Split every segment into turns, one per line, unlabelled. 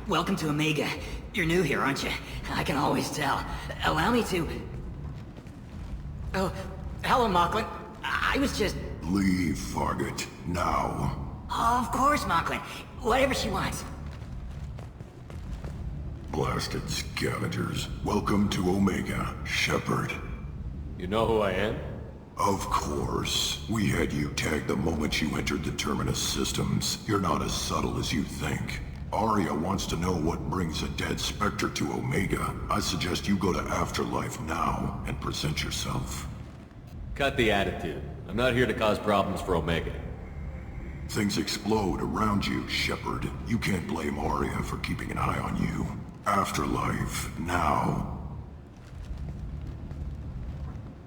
Welcome to Omega. You're new here, aren't you? I can always tell. Allow me to... Oh, hello, Mocklin. I was just...
Leave, Fargate. Now.
Of course, Mocklin. Whatever she wants.
Blasted scavengers. Welcome to Omega, Shepard.
You know who I am?
Of course. We had you tagged the moment you entered the Terminus systems. You're not as subtle as you think. Arya wants to know what brings a dead Spectre to Omega. I suggest you go to Afterlife now and present yourself.
Cut the attitude. I'm not here to cause problems for Omega.
Things explode around you, Shepard. You can't blame Arya for keeping an eye on you. Afterlife, now.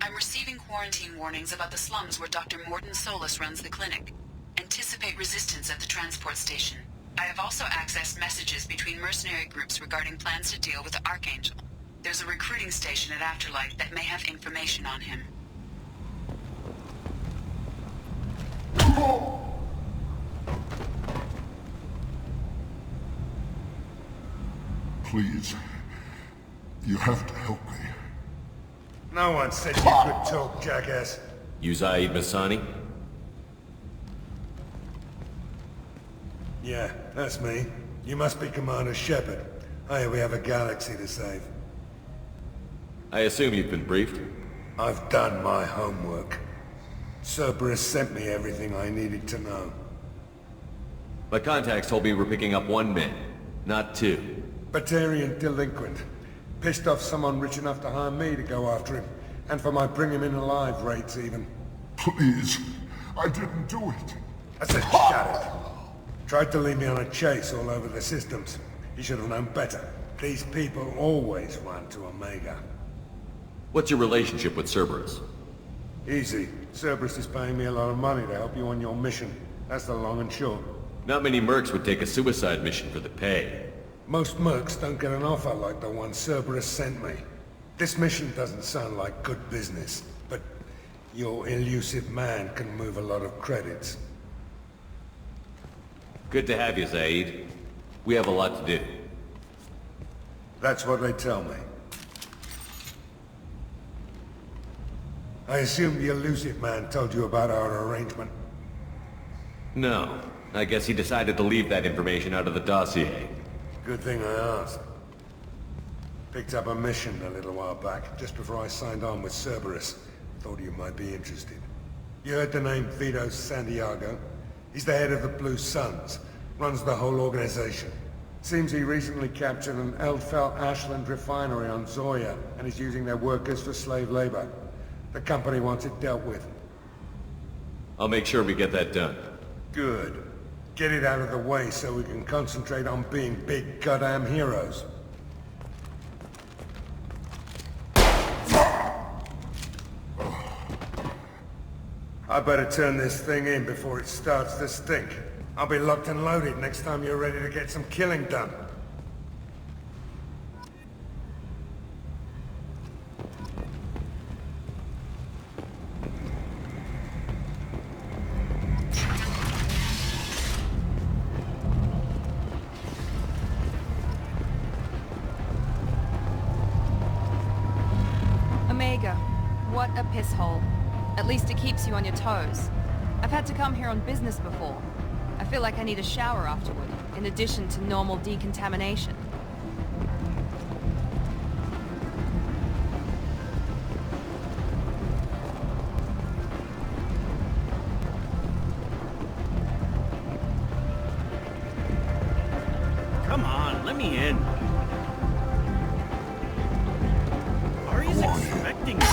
I'm receiving quarantine warnings about the slums where Dr. Mordin Solus runs the clinic. Anticipate resistance at the transport station. I have also accessed messages between mercenary groups regarding plans to deal with the Archangel. There's a recruiting station at Afterlife that may have information on him.
Please, you have to help me.
No one said you could talk, jackass.
You Zaid Masani?
Yeah, that's me. You must be Commander Shepard. Hey, we have a galaxy to save.
I assume you've been briefed?
I've done my homework. Cerberus sent me everything I needed to know.
My contacts told me we're picking up one man, not two.
Batarian delinquent. Pissed off someone rich enough to hire me to go after him. And for my bring him in alive rates even.
Please, I didn't do it.
I said shut it. Tried to lead me on a chase all over the systems. He should have known better. These people always run to Omega.
What's your relationship with Cerberus?
Easy. Cerberus is paying me a lot of money to help you on your mission. That's the long and short.
Not many mercs would take a suicide mission for the pay.
Most mercs don't get an offer like the one Cerberus sent me. This mission doesn't sound like good business, but your elusive man can move a lot of credits.
Good to have you, Zaid. We have a lot to do.
That's what they tell me. I assume the elusive man told you about our arrangement.
No. I guess he decided to leave that information out of the dossier.
Good thing I asked. Picked up a mission a little while back, just before I signed on with Cerberus. Thought you might be interested. You heard the name Vito Santiago? He's the head of the Blue Suns. Runs the whole organization. Seems he recently captured an Eldfell Ashland refinery on Zoya, and is using their workers for slave labor. The company wants it dealt with.
I'll make sure we get that done.
Good. Get it out of the way so we can concentrate on being big goddamn heroes. I better turn this thing in before it starts to stink. I'll be locked and loaded next time you're ready to get some killing done.
Omega, what a piss hole. At least it keeps you on your toes. I've had to come here on business before. I feel like I need a shower afterward, in addition to normal decontamination.
Come on, let me in. Ari's expecting me.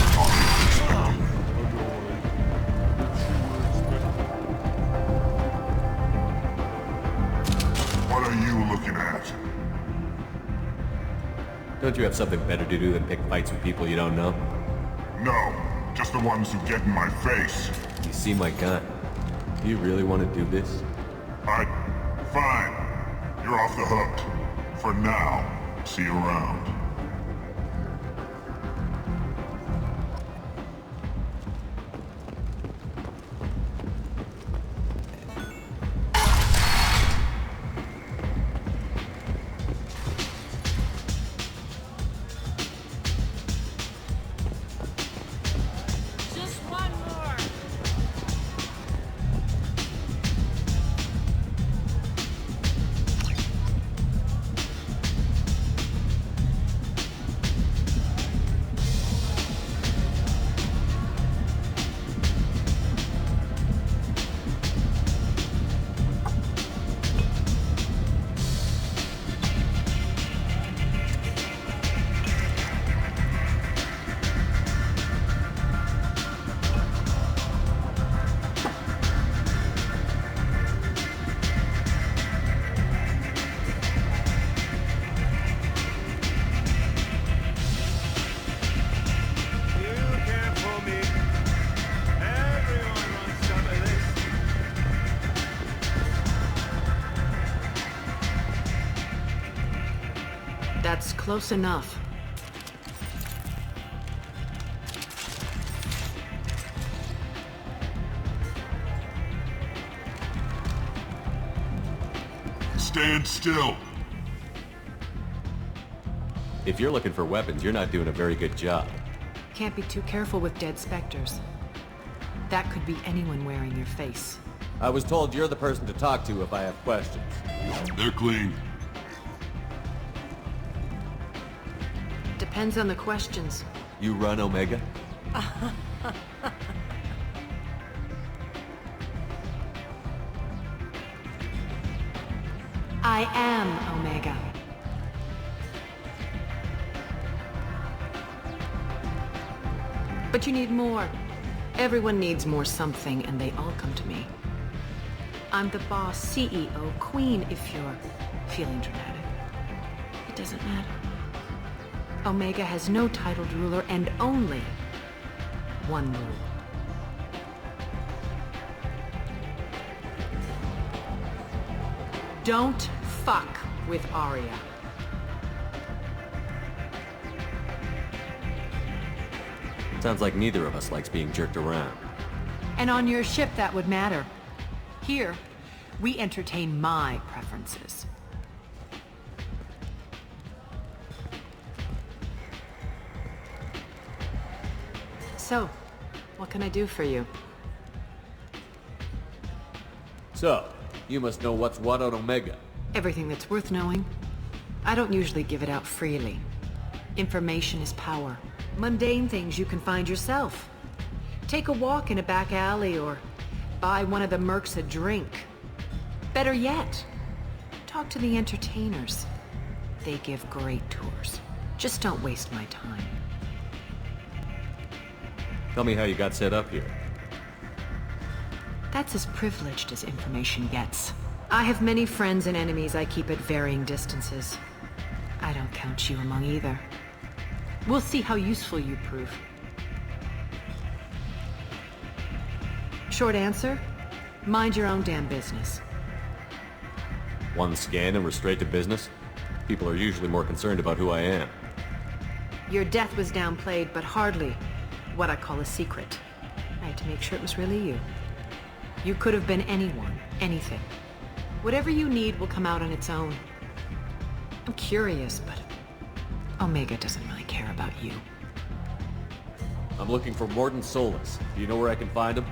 What are you looking at?
Don't you have something better to do than pick fights with people you don't know?
No, just the ones who get in my face.
You see my gun. Do you really want to do this?
Fine. You're off the hook. For now. See you around.
That's close enough.
Stand still.
If you're looking for weapons, you're not doing a very good job.
Can't be too careful with dead specters. That could be anyone wearing your face.
I was told you're the person to talk to if I have questions.
They're clean.
Depends on the questions.
You run Omega?
I am Omega. But you need more. Everyone needs more something, and they all come to me. I'm the boss, CEO, queen, if you're feeling dramatic. It doesn't matter. Omega has no titled ruler and only one rule. Don't fuck with Arya.
Sounds like neither of us likes being jerked around.
And on your ship, that would matter. Here, we entertain my preferences. So, what can I do for you?
So, you must know what's what on Omega.
Everything that's worth knowing. I don't usually give it out freely. Information is power. Mundane things you can find yourself. Take a walk in a back alley or buy one of the mercs a drink. Better yet, talk to the entertainers. They give great tours. Just don't waste my time.
Tell me how you got set up here.
That's as privileged as information gets. I have many friends and enemies I keep at varying distances. I don't count you among either. We'll see how useful you prove. Short answer, mind your own damn business.
One scan and we're straight to business? People are usually more concerned about who I am.
Your death was downplayed, but hardly what I call a secret. I had to make sure it was really you. You could have been anyone, anything. Whatever you need will come out on its own. I'm curious, but Omega doesn't really care about you.
I'm looking for Morden Solus. Do you know where I can find him?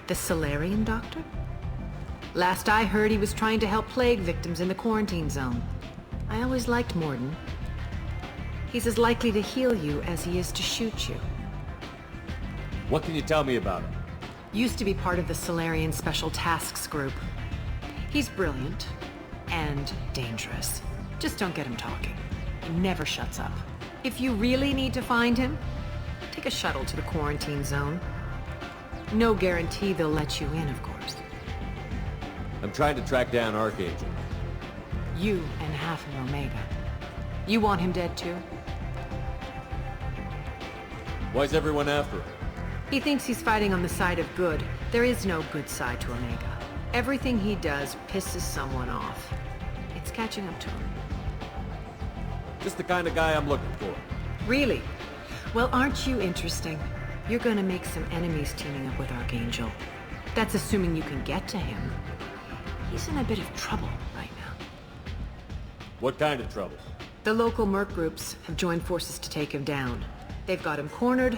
The Solarian doctor? Last I heard, he was trying to help plague victims in the quarantine zone. I always liked Morden. He's as likely to heal you as he is to shoot you.
What can you tell me about him?
Used to be part of the Solarian Special Tasks Group. He's brilliant and dangerous. Just don't get him talking. He never shuts up. If you really need to find him, take a shuttle to the quarantine zone. No guarantee they'll let you in, of course.
I'm trying to track down Archangel.
You and half of Omega. You want him dead too?
Why's everyone after him?
He thinks he's fighting on the side of good. There is no good side to Omega. Everything he does pisses someone off. It's catching up to him.
Just the kind of guy I'm looking for.
Really? Well, aren't you interesting? You're gonna make some enemies teaming up with Archangel. That's assuming you can get to him. He's in a bit of trouble right now.
What kind of trouble?
The local merc groups have joined forces to take him down. They've got him cornered,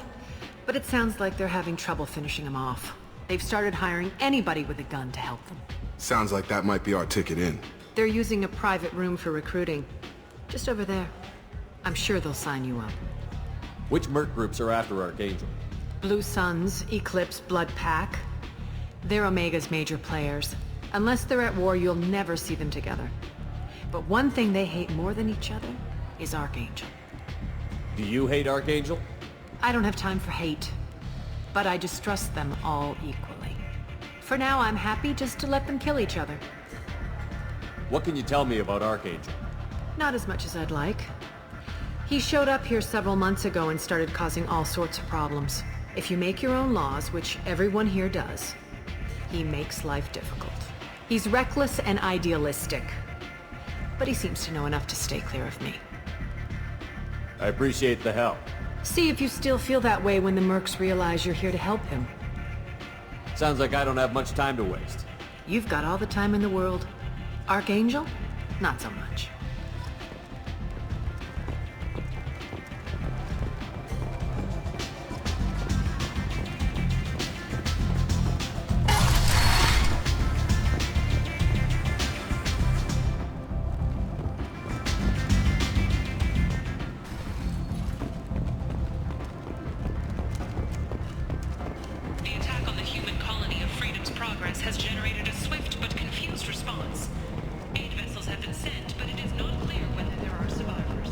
but it sounds like they're having trouble finishing him off. They've started hiring anybody with a gun to help them.
Sounds like that might be our ticket in.
They're using a private room for recruiting. Just over there. I'm sure they'll sign you up.
Which merc groups are after Archangel?
Blue Suns, Eclipse, Blood Pack. They're Omega's major players. Unless they're at war, you'll never see them together. But one thing they hate more than each other is Archangel.
Do you hate Archangel?
I don't have time for hate, but I distrust them all equally. For now, I'm happy just to let them kill each other.
What can you tell me about Archangel?
Not as much as I'd like. He showed up here several months ago and started causing all sorts of problems. If you make your own laws, which everyone here does, he makes life difficult. He's reckless and idealistic, but he seems to know enough to stay clear of me.
I appreciate the help.
See if you still feel that way when the mercs realize you're here to help him.
Sounds like I don't have much time to waste.
You've got all the time in the world. Archangel? Not so much.
The attack on the human colony of Freedom's Progress has generated a swift but confused response. Aid vessels have been sent, but it is not clear whether there are survivors.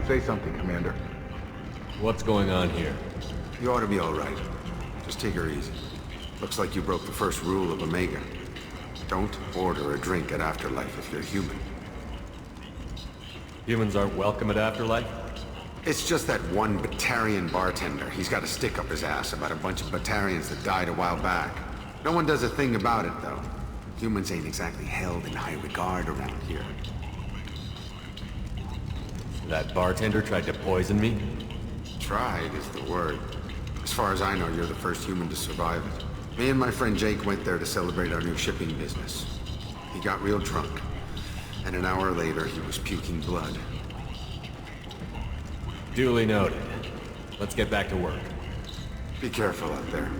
Say something, Commander.
What's going on here?
You ought to be all right. Just take her easy. Looks like you broke the first rule of Omega. Don't order a drink at Afterlife if you're human.
Humans aren't welcome at Afterlife?
It's just that one Batarian bartender. He's got a stick up his ass about a bunch of Batarians that died a while back. No one does a thing about it, though. Humans ain't exactly held in high regard around here.
That bartender tried to poison me?
Tried is the word. As far as I know, you're the first human to survive it. Me and my friend Jake went there to celebrate our new shipping business. He got real drunk, and an hour later he was puking blood.
Duly noted. Let's get back to work.
Be careful out there.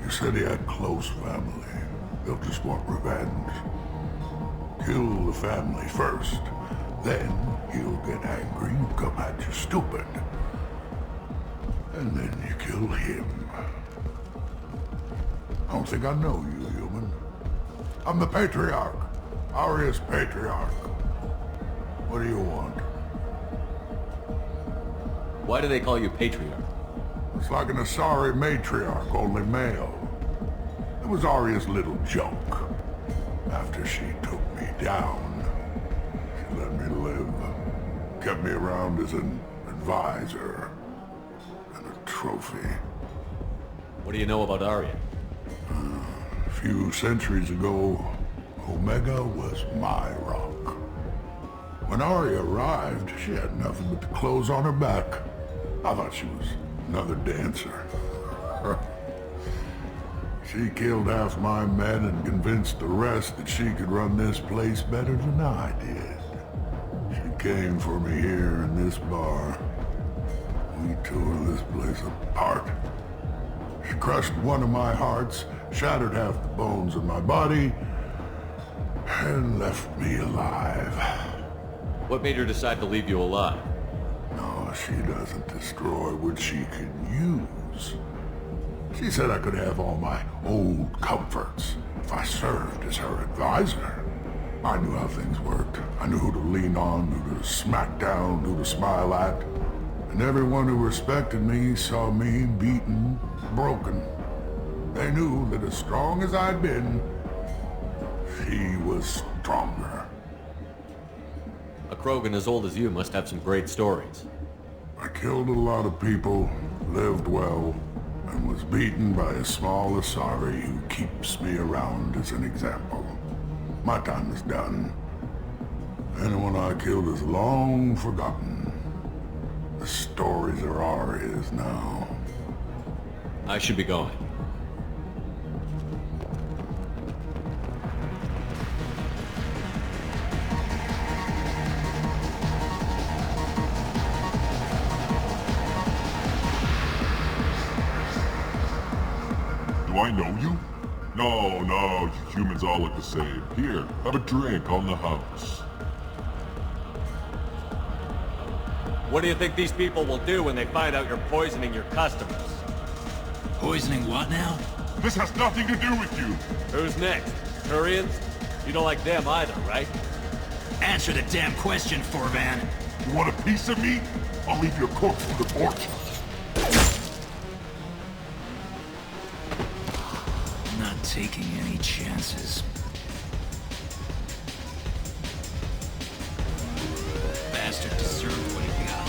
Said he had close family. They'll just want revenge. Kill the family first. Then he'll get angry and come at you stupid. And then you kill him. I don't think I know you, human. I'm the Patriarch. Aria's Patriarch. What do you want?
Why do they call you Patriarch?
It's like an Asari matriarch, only male. It was Aria's little joke. After she took me down, she let me live. Kept me around as an advisor and a trophy.
What do you know about Aria?
A few centuries ago, Omega was my rock. When Aria arrived, she had nothing but the clothes on her back. I thought she was another dancer. She killed half my men and convinced the rest that she could run this place better than I did. She came for me here in this bar. We tore this place apart. She crushed one of my hearts, shattered half the bones in my body, and left me alive.
What made her decide to leave you alive?
No, she doesn't destroy what she can use. She said I could have all my old comforts if I served as her advisor. I knew how things worked. I knew who to lean on, who to smack down, who to smile at. And everyone who respected me saw me beaten, broken. They knew that as strong as I'd been, she was stronger.
A Krogan as old as you must have some great stories.
I killed a lot of people, lived well,
and was beaten by a small Asari who keeps me around as an example. My time is done. Anyone I killed is long forgotten. The stories are ours now.
I should be going.
Do I know you? No, you humans all look the same. Here, have a drink on the house.
What do you think these people will do when they find out you're poisoning your customers?
Poisoning what now?
This has nothing to do with you!
Who's next? Turians? You don't like them either, right?
Answer the damn question, Forvan.
You want a piece of me? I'll leave your corpse for the porch.
Not taking any chances. Bastard deserved what he got.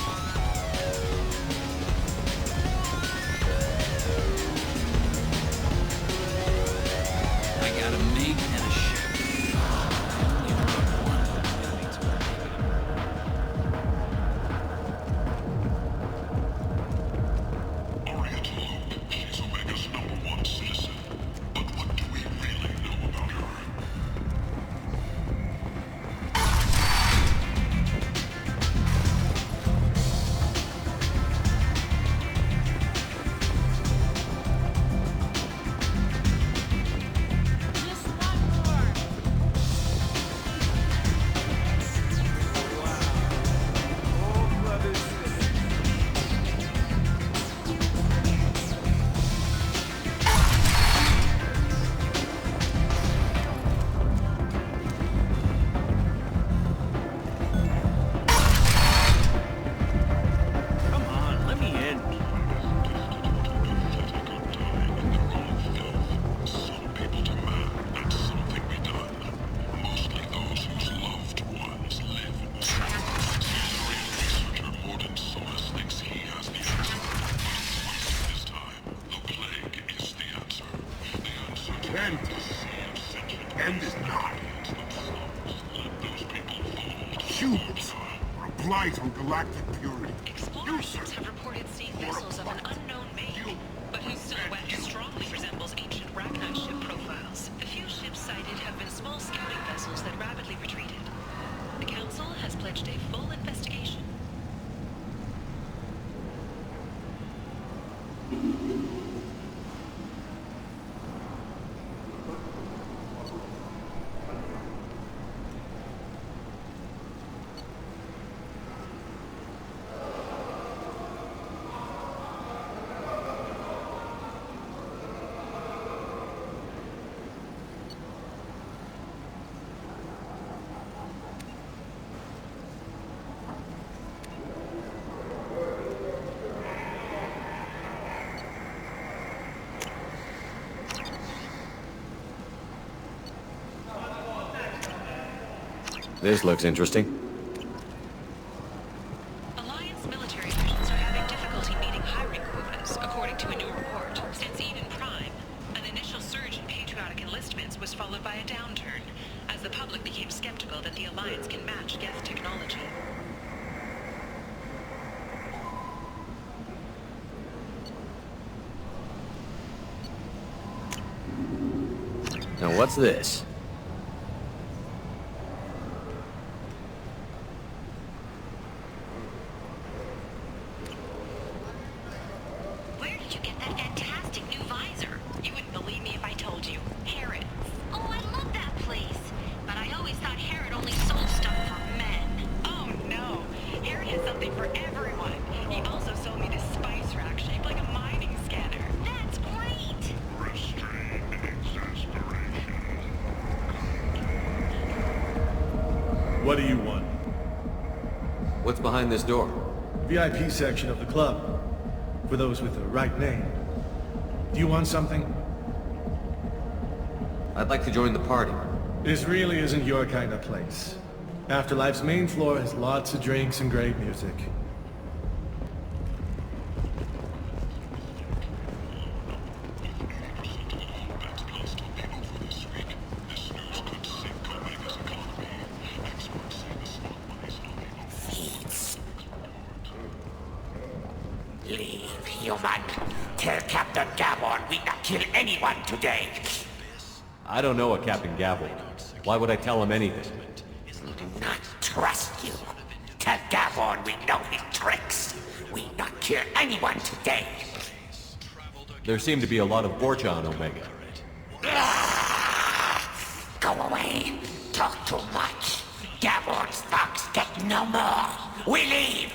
I got a mate and a ship. Only about one needs to
Arya told she's Omega's #1 citizen. But what do we really know about her?
Come on, let me in.
Some people demand that something be done. Mostly those whose loved ones live. Aryan researcher Morden Solus thinks he has the answer. But he's wasting his time. The plague is the answer. The answer to
End is not.
let those people fall.
Humans are a blight on galactic purity.
Explorers have reported seeing vessels of an unknown make, but whose silhouette strongly resembles ancient Ragnar ship profiles. The few ships sighted have been small scouting vessels that rapidly retreated. The Council has pledged a full investigation.
This looks interesting.
Alliance military officials are having difficulty meeting hiring quotas, according to a new report. Since Eden Prime, an initial surge in patriotic enlistments was followed by a downturn, as the public became skeptical that the Alliance can match Geth technology.
Now what's this?
Where did you get that fantastic new visor? You wouldn't believe me if I told you. Harrods. Oh, I love that place. But I always thought Harrod only sold stuff for men. Oh, no. Harrod has something for everyone. He also sold me this spice rack shaped like a mining scanner. That's great.
Restrained exasperation.
What do you want?
What's behind this door?
VIP section of the club. For those with the right name. Do you want something?
I'd like to join the party.
This really isn't your kind of place. Afterlife's main floor has lots of drinks and great music.
human. Tell Captain Gavon we not kill anyone today.
I don't know a Captain Gavel. Why would I tell him anything?
Not trust you. Tell Gavon we know his tricks. We not kill anyone today.
There seem to be a lot of Borgia on Omega.
Go away. Talk too much. Gavon's thugs get no more. We leave.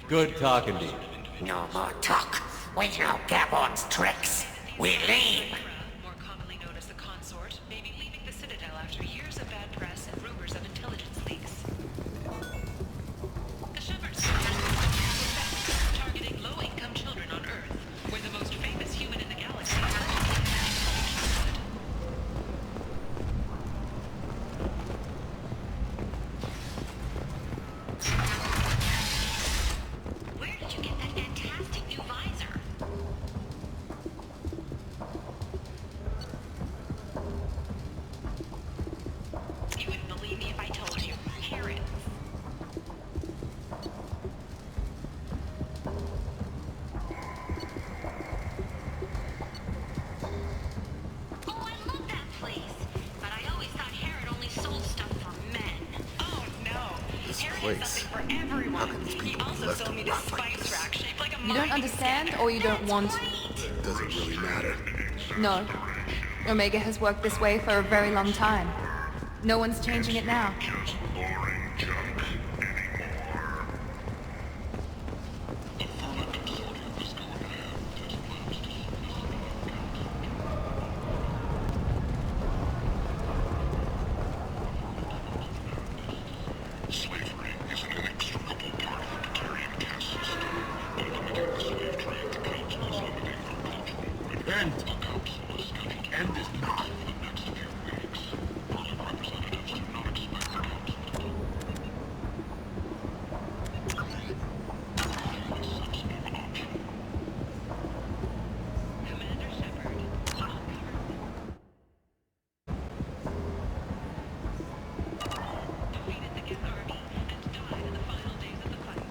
Good talking to you.
No more talk. We know Gavon's tricks. We leave.
More commonly known as the Consort, may be leaving the Citadel after years of bad press and rumors of intelligence leaks. The Shepherds targeting low-income children on Earth, where the most famous human in the galaxy is
Where did you get that fantastic new visor? You wouldn't believe me if I told you. Parrots. Oh, I love that place. But I always thought Herod only sold stuff for men.
Oh no! Herod has something for everyone. He also sold me this spice rack shaped like a
You don't understand, or you don't want to?
Doesn't really matter.
No. Omega has worked this way for a very long time. No one's changing it now.
Slavery is an inextricable part of the Batarian caste system, but it became a slave trade the Council is limiting our cultural rights. The Council is scheduled to end is not for the next few weeks. Berlin representatives do not expect the Council to do
Commander Shepard. Defeated the Geth army and died in the final days of the fight.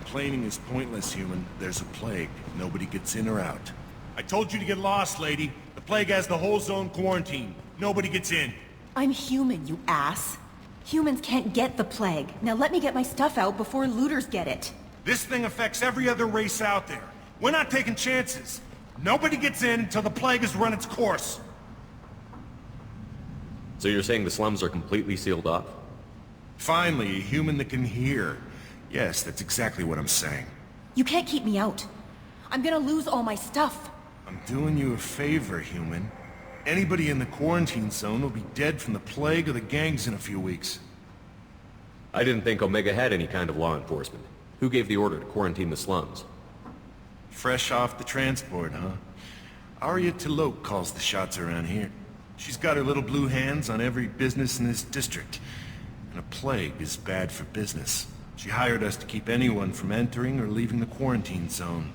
Complaining is pointless, human. There's a plague. Nobody gets in or out. I told you to get lost, lady. The plague has the whole zone quarantined. Nobody gets in.
I'm human, you ass. Humans can't get the plague. Now let me get my stuff out before looters get it.
This thing affects every other race out there. We're not taking chances. Nobody gets in until the plague has run its course.
So you're saying the slums are completely sealed off?
Finally, a human that can hear. Yes, that's exactly what I'm saying.
You can't keep me out. I'm gonna lose all my stuff.
I'm doing you a favor, human. Anybody in the quarantine zone will be dead from the plague or the gangs in a few weeks.
I didn't think Omega had any kind of law enforcement. Who gave the order to quarantine the slums?
Fresh off the transport, huh? Arya Tilok calls the shots around here. She's got her little blue hands on every business in this district. And a plague is bad for business. She hired us to keep anyone from entering or leaving the quarantine zone.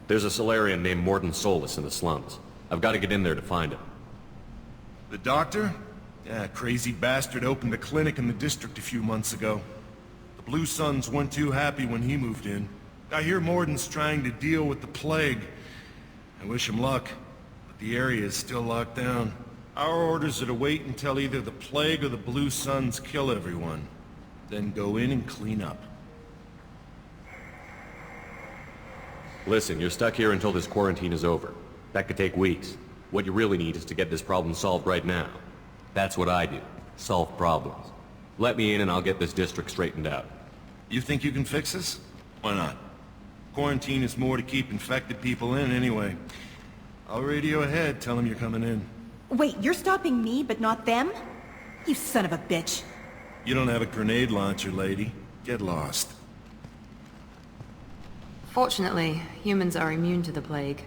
There's a Solarian named Morden Solus in the slums. I've got to get in there to find him.
The doctor? Yeah, crazy bastard opened a clinic in the district a few months ago. The Blue Suns weren't too happy when he moved in. I hear Morden's trying to deal with the plague. I wish him luck, but the area is still locked down. Our orders are to wait until either the plague or the Blue Suns kill everyone. Then go in and clean up.
Listen, you're stuck here until this quarantine is over. That could take weeks. What you really need is to get this problem solved right now. That's what I do. Solve problems. Let me in and I'll get this district straightened out.
You think you can fix this? Why not? Quarantine is more to keep infected people in anyway. I'll radio ahead, tell them you're coming in.
Wait, you're stopping me, but not them? You son of a bitch.
You don't have a grenade launcher, lady. Get lost.
Fortunately, humans are immune to the plague.